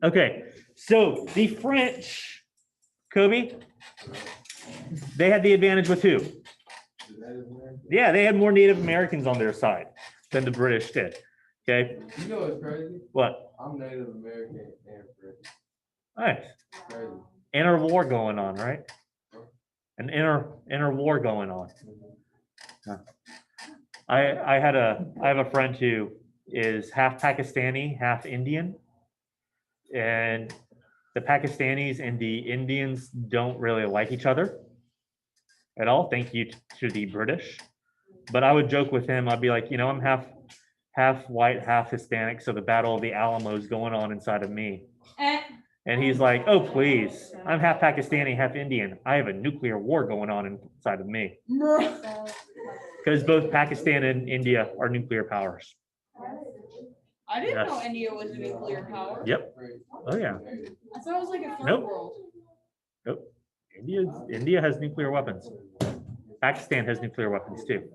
Okay, so the French, Kobe, they had the advantage with who? Yeah, they had more Native Americans on their side than the British did. Okay. You know what's crazy? What? I'm Native American and French. Nice. Crazy. Inner war going on, right? An inner war going on. Huh. I have a friend who is half Pakistani, half Indian, and the Pakistanis and the Indians don't really like each other at all. Thank you to the British. But I would joke with him. I'd be like, I'm half white, half Hispanic, so the Battle of the Alamo is going on inside of me. And he's like, oh, please, I'm half Pakistani, half Indian. I have a nuclear war going on inside of me. Because both Pakistan and India are nuclear powers. I didn't know India was a nuclear power. Yep. Oh, yeah. I thought it was like a third Nope. world. Nope. India has nuclear weapons. Pakistan has nuclear weapons too.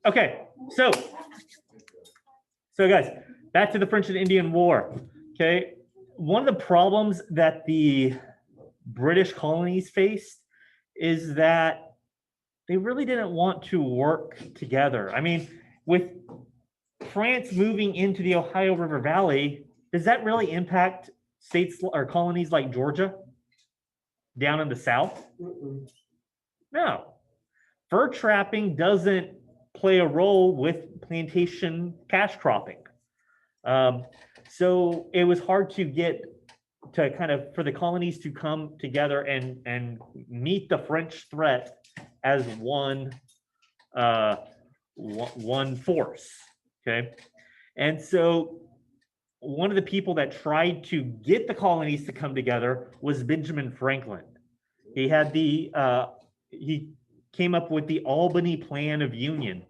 Okay, so guys, back to the French and Indian War. Okay, one of the problems that the British colonies faced is that they really didn't want to work together. I mean, with France moving into the Ohio River Valley, does that really impact states or colonies like Georgia down in the South? No. Fur trapping doesn't play a role with plantation cash cropping. So it was hard to get to for the colonies to come together and meet the French threat as one force. Okay. And so one of the people that tried to get the colonies to come together was Benjamin Franklin. He had he came up with the Albany Plan of Union.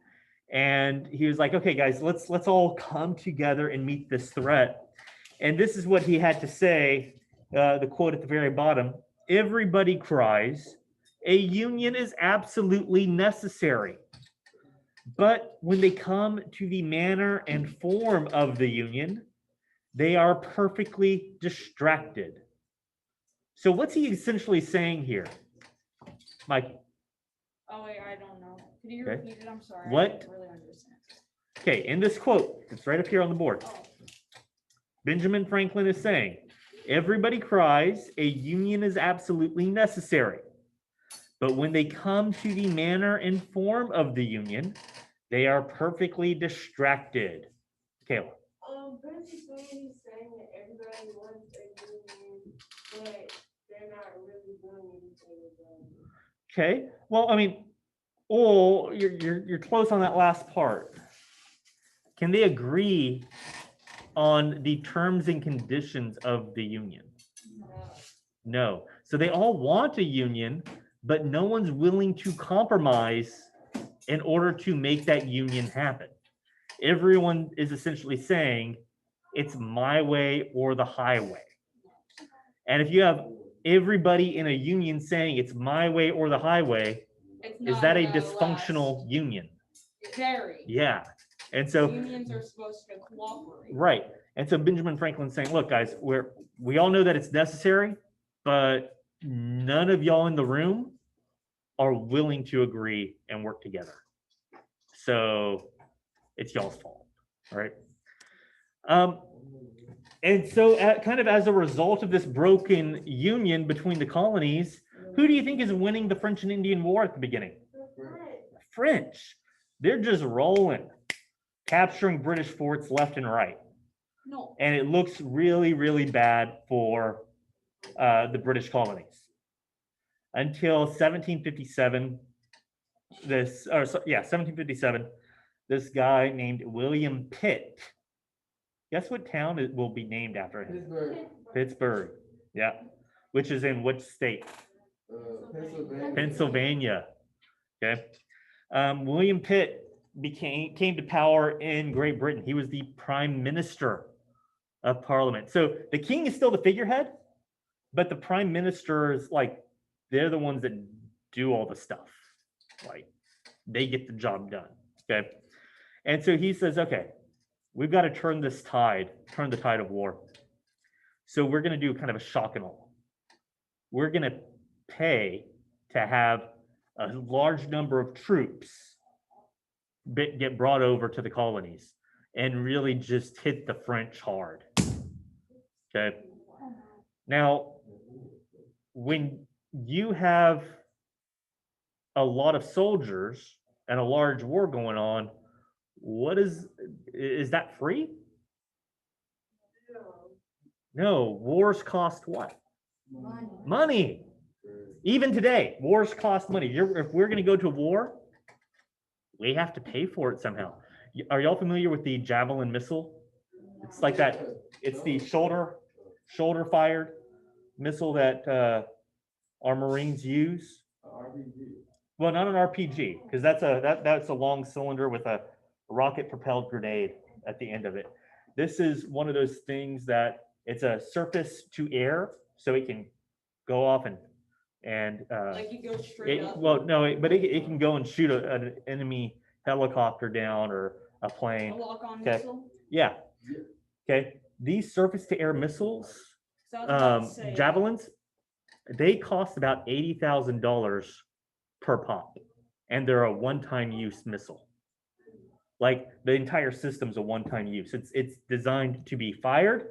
And he was like, okay, guys, let's all come together and meet this threat. And this is what he had to say, the quote at the very bottom: everybody cries, a union is absolutely necessary. But when they come to the manner and form of the union, they are perfectly distracted. So what's he essentially saying here? Mike? Oh, wait, I don't know. Could you Okay. repeat it? I'm sorry. What? I didn't really understand. Okay, in this quote, it's right up here on the board. Benjamin Franklin is saying, everybody cries, a union is absolutely necessary. But when they come to the manner and form of the union, they are perfectly distracted. Kayla. Basically, he's saying that everybody wants a union, but they're not really doing anything about it. Okay, well, I mean, you're close on that last part. Can they agree on the terms and conditions of the union? No. So they all want a union, but no one's willing to compromise in order to make that union happen. Everyone is essentially saying it's my way or the highway. And if you have everybody in a union saying it's my way or the highway, is that a dysfunctional union? Very. Yeah. And so unions are supposed to cooperate. right. And so Benjamin Franklin's saying, look, guys, we all know that it's necessary, but none of y'all in the room are willing to agree and work together. So it's y'all's fault. All right. And so kind of as a result of this broken union between the colonies, who do you think is winning the French and Indian War at the beginning? French. They're just rolling, capturing British forts left and right. No. And it looks really, really bad for the British colonies. Until 1757, 1757, this guy named William Pitt. Guess what town it will be named after him? Pittsburgh. Pittsburgh. Yeah. Which is in which state? Pennsylvania. Pennsylvania. Okay. William Pitt came to power in Great Britain. He was the prime minister of Parliament. So the king is still the figurehead, but the prime ministers, they're the ones that do all the stuff. Like, they get the job done. Okay. And so he says, okay, we've got to turn the tide of war. So we're going to do kind of a shock and awe. We're going to pay to have a large number of troops get brought over to the colonies and really just hit the French hard. Okay. Now, when you have a lot of soldiers and a large war going on, what is that free? No, wars cost what? Money. Even today, wars cost money. If we're going to go to war, we have to pay for it somehow. Are y'all familiar with the Javelin missile? It's like that. It's the shoulder fired missile that our Marines use. RPG. Well, not an RPG, because that's a long cylinder with a rocket propelled grenade at the end of it. This is one of those things that it's a surface to air, so it can go off and Like you go straight up. well, no, but it can go and shoot an enemy helicopter down or a A plane. lock-on Okay. missile. Yeah. Okay. These surface to air missiles, So I was about to say, javelins, they cost about $80,000 per pop, and they're a one-time use missile. Like the entire system's a one-time use. It's designed to be fired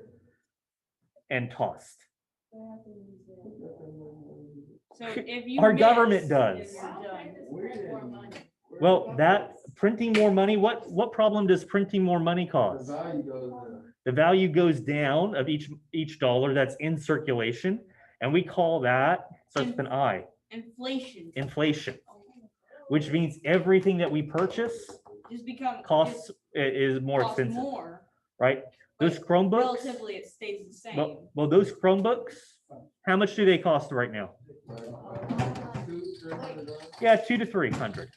and tossed. So if you Our miss, government does. then you're done. Well, that printing more money, what problem does printing more money The cause? value goes down. The value goes down of each dollar that's in circulation, and we call that, starts with an I, Inflation inflation, which means everything that we purchase just become costs is more costs expensive, more. right? Those but Chromebooks, Relatively, it stays the same. well, those Chromebooks, how much do they cost right now? $200-$300. Yeah, 200 to 300.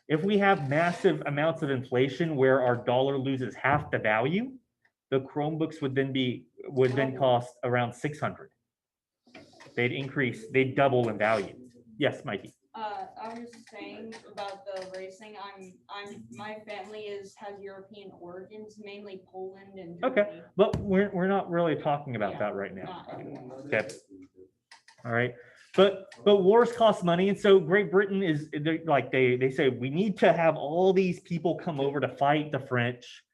If we have massive amounts of inflation where our dollar loses half the value, the Chromebooks would then cost around 600. They'd double in value. Yes, Mikey. I was saying about the racing. My family has European origins, mainly Poland and Okay. Germany. But we're not really talking about Yeah, that right now. not- Okay. All right. But wars cost money, and so Great Britain is like they say we need to have all these people come over to fight the French,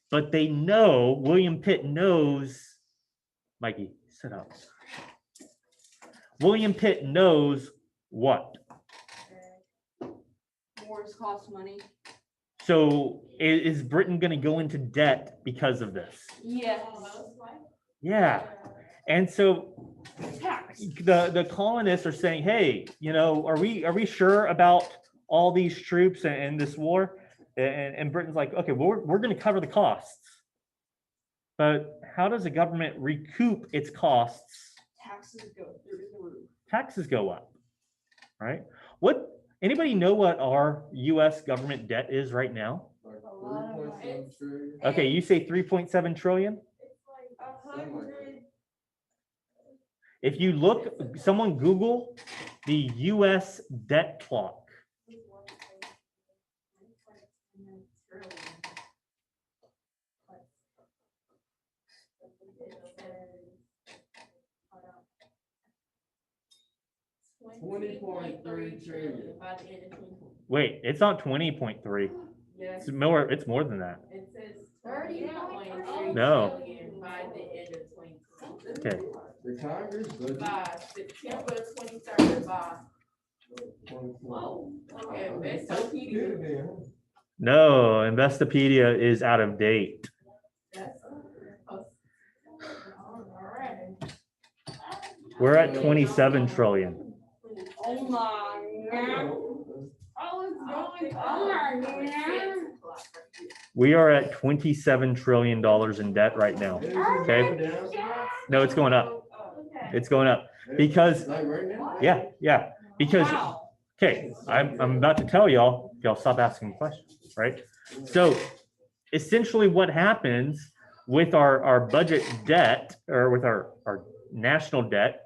but they know William Pitt knows. Mikey, sit up. William Pitt knows what? Wars cost money. So is Britain going to go into debt because of this? Yes. Yeah. And so Tax. the colonists are saying, hey, are we sure about all these troops and this war? And Britain's like, okay, well, we're going to cover the costs. But how does a government recoup its costs? Taxes go through the roof. Taxes go up, right? Anybody know what our US government debt is right now? Like 3.7 trillion. Okay, you say 3.7 trillion? It's like 100. If you look, someone Google the US debt clock. $20.3 trillion. Wait, it's not 20.3. Yes, It's more than that. it says 30.3 No. by the end of 2020. Okay. The Congress budget. By September 23rd, by, 2020. whoa, okay, Investopedia, No, Investopedia is out of date. that's. All right. We're at 27 trillion. Oh my god. Oh, it's going on. We are at $27 trillion in debt right now. Okay. No, it's going up. It's going up because, Like right now? yeah, because, Wow. okay, I'm about to tell y'all stop asking questions, right? So essentially what happens with our budget debt or with our national debt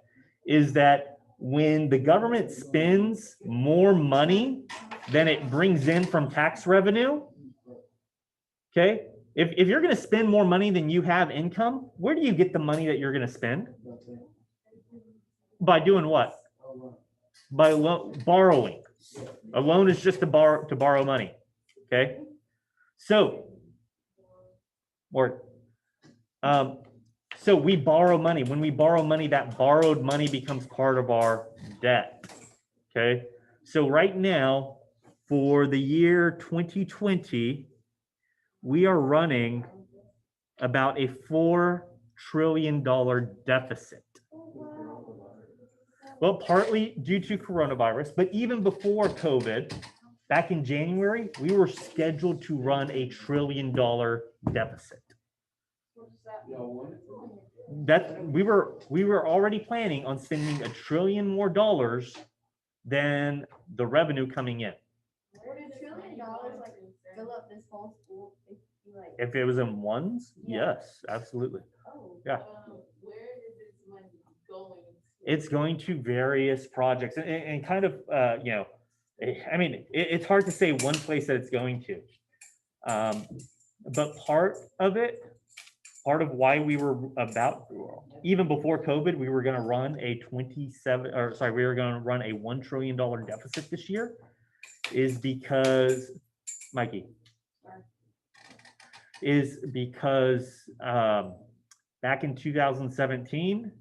is that when the government spends more money than it brings in from tax revenue, okay, If you're gonna spend more money than you have income, where do you get the money that you're gonna spend? By doing what? By borrowing. A loan is just to borrow money. Okay? So, so we borrow money. When we borrow money, that borrowed money becomes part of our debt. Okay? So right now, for the year 2020, we are running about a $4 trillion deficit. Well, partly due to coronavirus, but even before COVID, back in January, we were scheduled to run a $1 trillion deficit. That we were already planning on spending $1 trillion more than the revenue coming in. Would $1 trillion like fill up this whole school if you like? If it was in ones, Yeah. yes, absolutely. Oh. Yeah. Where is this money going? It's going to various projects and kind of, you know, I mean, it's hard to say one place that it's going to. But part of why we were even before COVID, we were going to run a we were going to run a $1 trillion deficit this year is because, Mikey, back in 2017,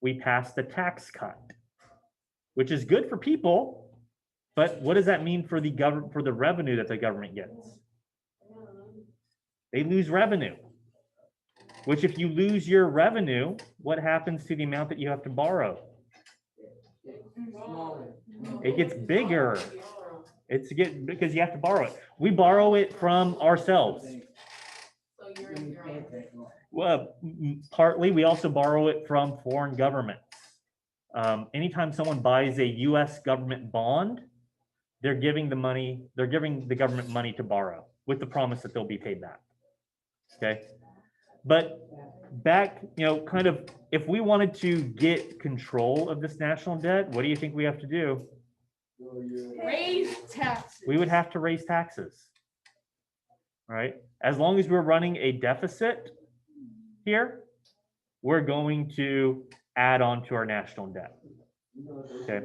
we passed a tax cut, which is good for people, but what does that mean for the government, for the revenue that the government gets? They lose revenue, which if you lose your revenue, what happens to the amount that you have to borrow? It gets bigger. Because you have to borrow it. We borrow it from ourselves. So you're in your own. Well, partly, we also borrow it from foreign governments. Anytime someone buys a US government bond, they're giving the government money to borrow with the promise that they'll be paid back. Okay. But back, you know, kind of, if we wanted to get control of this national debt, what do you think we have to do? Raise taxes. We would have to raise taxes. Right? As long as we're running a deficit here, we're going to add on to our national debt. Okay.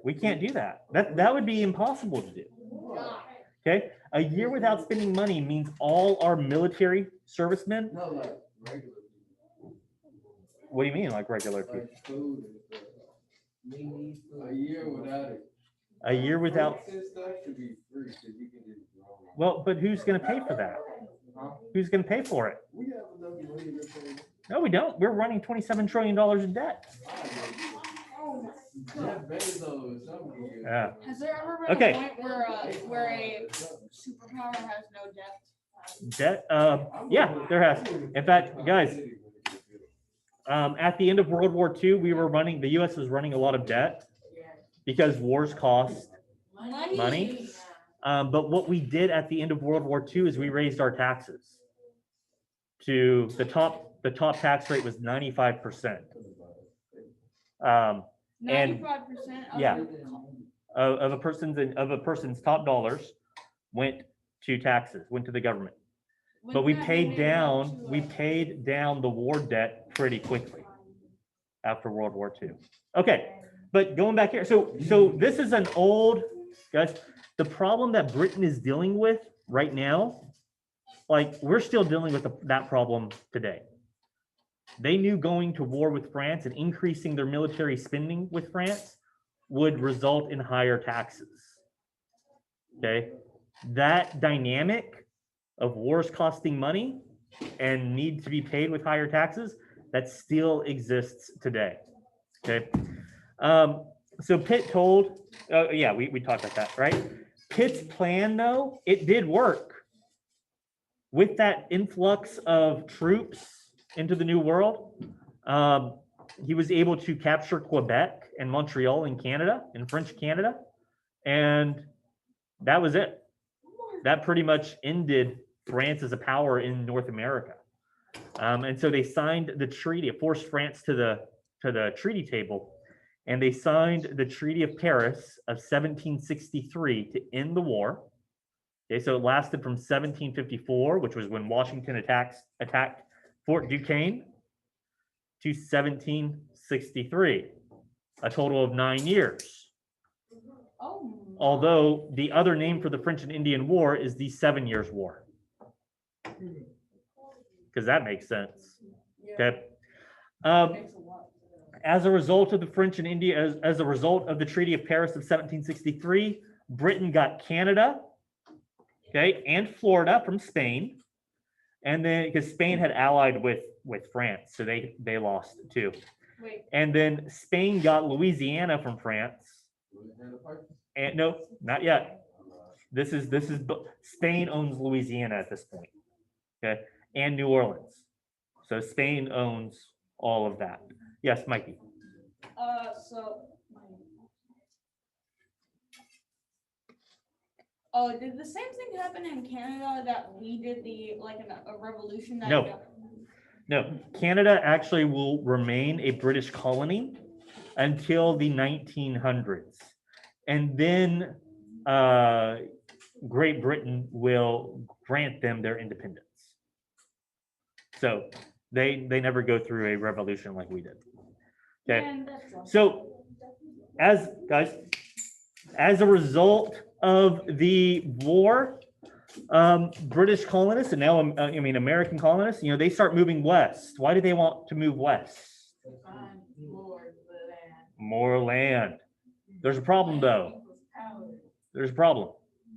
We can't do that. That would be impossible to do. Okay. A year without spending money means all our military servicemen. No, like regular people. What do you mean, like regular people? Like food and stuff. A year without it. A year without. Fruits and stuff should be free, 'cause you can just grow them. Well, but who's going to pay for that? Huh? Who's going to pay for it? We have enough money to pay. No, we don't. We're running $27 trillion in debt. Jeff Bezos, something. Yeah. Has there ever been Okay. a point where a superpower has no debt? Debt. Yeah, there has. In fact, guys, at the end of World War II, the U.S. was running a lot of debt because wars cost money. But what we did at the end of World War II is we raised our taxes to the top tax rate was 95%. And 95% of yeah. the Of a person's top dollars went to taxes, went to the government. But we paid down the war debt pretty quickly after World War II. Okay, but going back here, so this is an old, guys, the problem that Britain is dealing with right now, like we're still dealing with that problem today. They knew going to war with France and increasing their military spending with France would result in higher taxes. Okay, that dynamic of wars costing money and need to be paid with higher taxes, that still exists today. Okay, so Pitt told, yeah, we talked about that, right? Pitt's plan, though, it did work. With that influx of troops into the New World, he was able to capture Quebec and Montreal in Canada, in French Canada, and that was it. That pretty much ended France as a power in North America. And so they signed the treaty. It forced France to the treaty table, and they signed the Treaty of Paris of 1763 to end the war. Okay, so it lasted from 1754, which was when Washington attacked Fort Duquesne, to 1763, a total of 9 years. Oh. Although the other name for the French and Indian War is the 7 Years' War. Because that makes sense. Okay. Makes a lot. As a result of the French and India, as a result of the Treaty of Paris of 1763, Britain got Canada, okay, and Florida from Spain. And then because Spain had allied with France, so they lost too. Wait, And then Spain got Louisiana from France. And no, not yet. This is Spain owns Louisiana at this point. Okay, and New Orleans. So Spain owns all of that. Yes, Mikey. so. Oh, did the same thing happen in Canada that we did a revolution that? No. No, Canada actually will remain a British colony until the 1900s. And then Great Britain will grant them their independence. So they never go through a revolution like we did. Okay. Man, that's awesome. So as a result of the war, British colonists and now American colonists, they start moving west. Why do they want to move west? Find more land. More land. There's a problem though. There's a problem.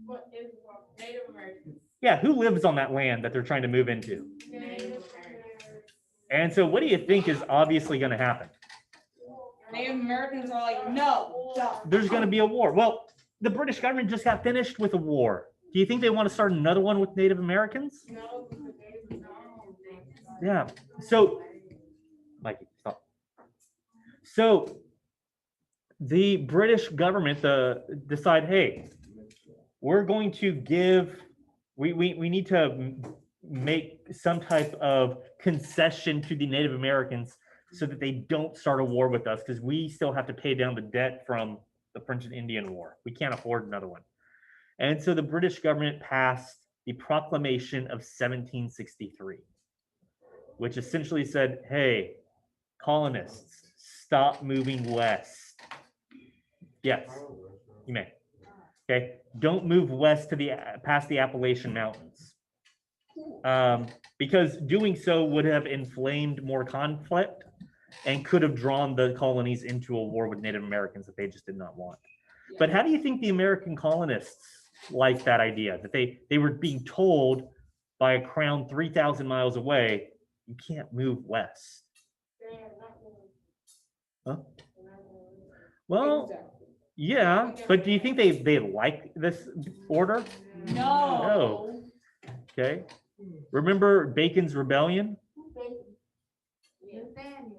What is Native Americans? Yeah, who lives on that land that they're trying to move into? Native Americans. And so what do you think is obviously going to happen? Native Americans are like, no, stop. There's going to be a war. Well, the British government just got finished with a war. Do you think they want to start another one with Native Americans? No, Yeah. So, Mikey, stop. So, the British government decide, hey, we're going to give, we need to make some type of concession to the Native Americans so that they don't start a war with us, because we still have to pay down the debt from the French and Indian War. We can't afford another one. And so the British government passed the Proclamation of 1763, which essentially said, hey, colonists, stop moving west. Yes, you may. Okay, don't move west to past the Appalachian Mountains. Because doing so would have inflamed more conflict and could have drawn the colonies into a war with Native Americans that they just did not want. But how do you think the American colonists liked that idea? That they were being told by a crown 3,000 miles away, you can't move west. Huh? Well, yeah, but do you think they like this order? No. Okay. Remember Bacon's rebellion?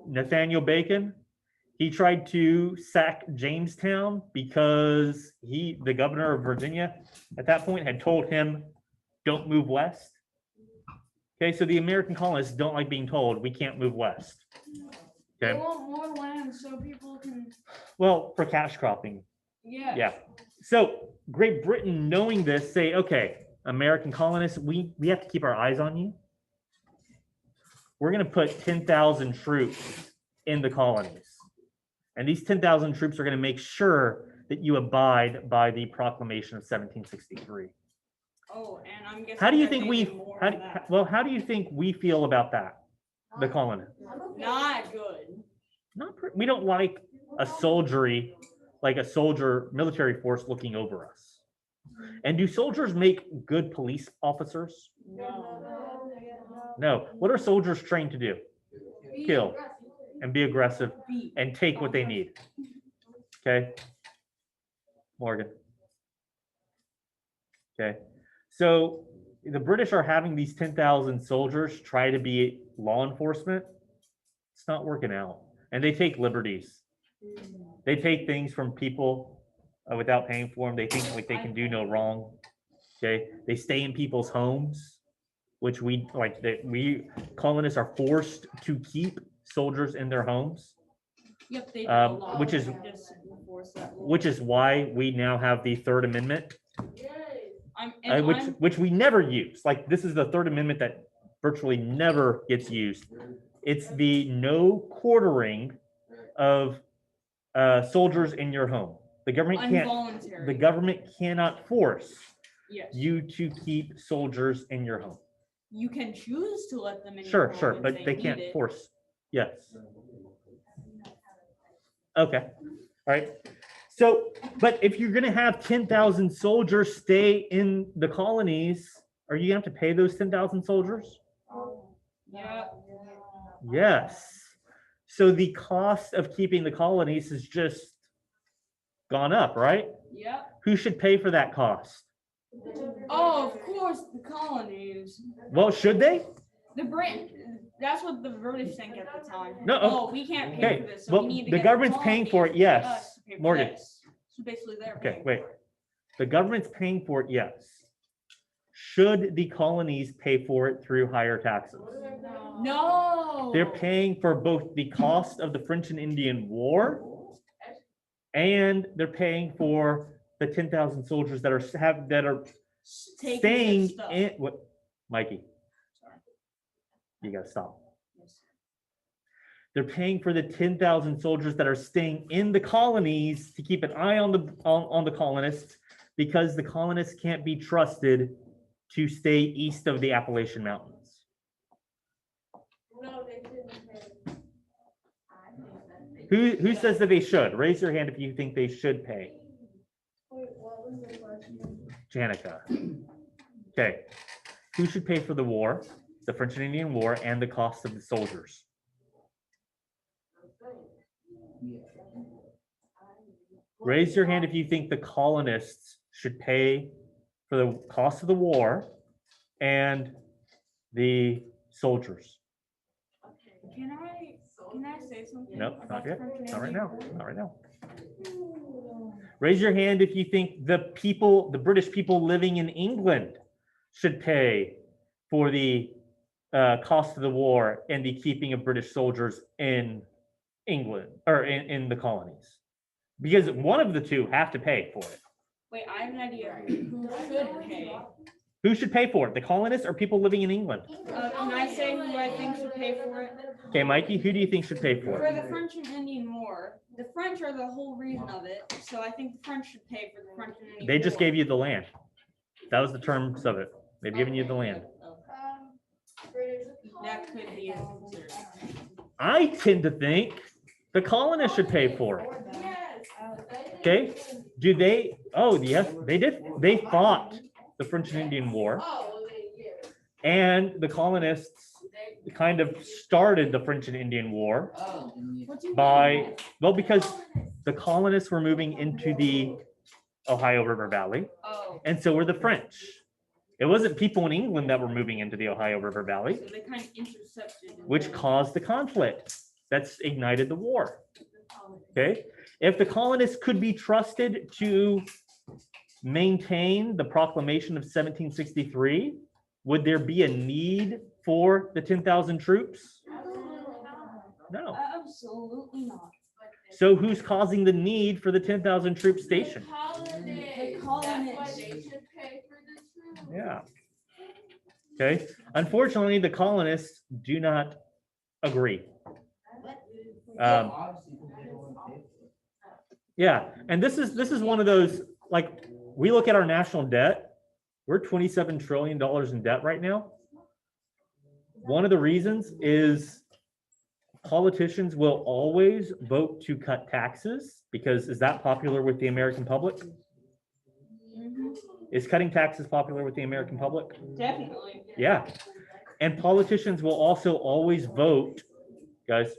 Nathaniel Bacon? He tried to sack Jamestown because the governor of Virginia at that point had told him, don't move west. Okay, so the American colonists don't like being told we can't move west. They Okay, want more land so people can, well, for cash cropping. yeah. Yeah. So Great Britain, knowing this, say, okay, American colonists, we have to keep our eyes on you. We're going to put 10,000 troops in the colonies. And these 10,000 troops are going to make sure that you abide by the Proclamation of 1763. Oh, and I'm guessing. How do you there's think we, even more than that. how do you think we feel about that? The colonists? Not good. We don't like a soldiery, like a soldier military force looking over us. And do soldiers make good police officers? No. No. What are soldiers trained to do? Kill and be aggressive and take what they need. Okay. Morgan. Okay. So the British are having these 10,000 soldiers try to be law enforcement. It's not working out. And they take liberties. They take things from people without paying for them. They think like they can do no wrong. Okay. They stay in people's homes, which we colonists are forced to keep soldiers in their homes. Yep, they do a lot. which is- Just enforce that law. Which is why we now have the Third Amendment. which we never use. Like, this is the Third Amendment that virtually never gets used. It's the no quartering of soldiers in your home. The government cannot force Yes. you to keep soldiers in your home. You can choose to let them in your Sure, home sure, if but they need can't it. force. Yes. Okay, all right. So, but if you're gonna have 10,000 soldiers stay in the colonies, are you gonna have to pay those 10,000 soldiers? Yeah. Yes. So the cost of keeping the colonies has just gone up, right? Yep. Who should pay for that cost? Oh, of course, the colonies. Well, should they? The Brit. That's what the British think at the time. No, Oh, we can't pay okay, for this. So well, we need to the get government's paying for it, colonies yes. us to pay for Morgan. this. So basically, they're Okay, paying wait. for it. The government's paying for it, yes. Should the colonies pay for it through higher taxes? No. They're paying for both the cost of the French and Indian War, and they're paying for the 10,000 soldiers that are Taking staying this stuff. in. What, Mikey? Sorry. You gotta stop. Yes. They're paying for the 10,000 soldiers that are staying in the colonies to keep an eye on the colonists, because the colonists can't be trusted to stay east of the Appalachian Mountains. No, they shouldn't pay. Who says that they should? Raise your hand if you think they should pay. Wait, what was the question? Janica. Okay. Who should pay for the war, the French and Indian War, and the cost of the soldiers? Raise your hand if you think the colonists should pay for the cost of the war and the soldiers. Can I say something? Nope, about not the yet. French and Not right Indian now. War? Not right now. Raise your hand if you think the British people living in England should pay for the cost of the war and the keeping of British soldiers in England or in the colonies. Because one of the two have to pay for it. Wait, I have an idea. Who should pay? Who should pay for it? The colonists or people living in England? Can I say who I think should pay for it? Okay, Mikey, who do you think should pay for For it? the French and Indian War, the French are the whole reason of it. So I think the French should pay for the French and Indian They just War. gave you the land. That was the terms of it. They've given you the land. That could be a consideration. I tend to think the colonists should pay for it. Okay, do they? Oh, yes, they did. They fought the French and Indian War, and the colonists kind of started the French and Indian War What do you by, well, because the colonists were moving into the Ohio River Valley, Oh, and so were the French. It wasn't people in England that were moving into the Ohio River Valley, so they kind of intercepted. which caused the conflict that's ignited the war. Okay, if the colonists could be trusted to maintain the proclamation of 1763, would there be a need for the 10,000 troops? No. Absolutely not. So who's causing the need for the 10,000 troop station? The colonists. Yeah. Okay, unfortunately, the colonists do not agree. Yeah, and this is one of those, like, we look at our national debt, we're $27 trillion in debt right now. One of the reasons is politicians will always vote to cut taxes, because is that popular with the American public? Mhm. Is cutting taxes popular with the American public? Definitely. Yeah. And politicians will also always vote, guys,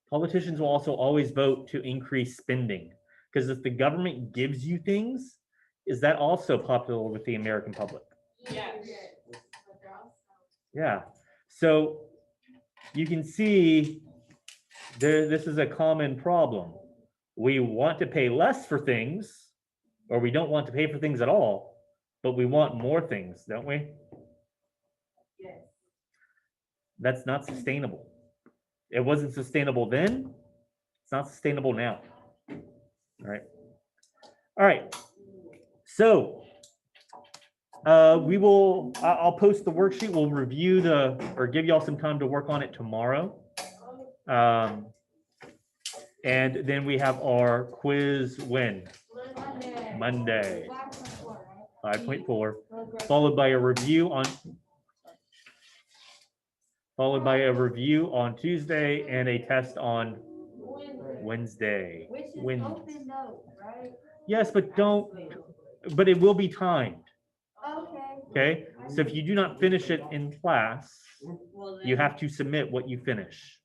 politicians will also always vote to increase spending. Because if the government gives you things, is that also popular with the American public? Yes. Yeah. So you can see this is a common problem. We want to pay less for things, or we don't want to pay for things at all, but we want more things, don't we? That's not sustainable. It wasn't sustainable then. It's not sustainable now. All right. All right. So I'll post the worksheet. We'll review or give y'all some time to work on it tomorrow. And then we have our quiz when? Monday, 5.4, followed by a review on Tuesday and a test on Wednesday. Which is When- open note, right? Yes, but it will be timed, Okay. okay? So if you do not finish it in class, Well, you then- have to submit what you finish.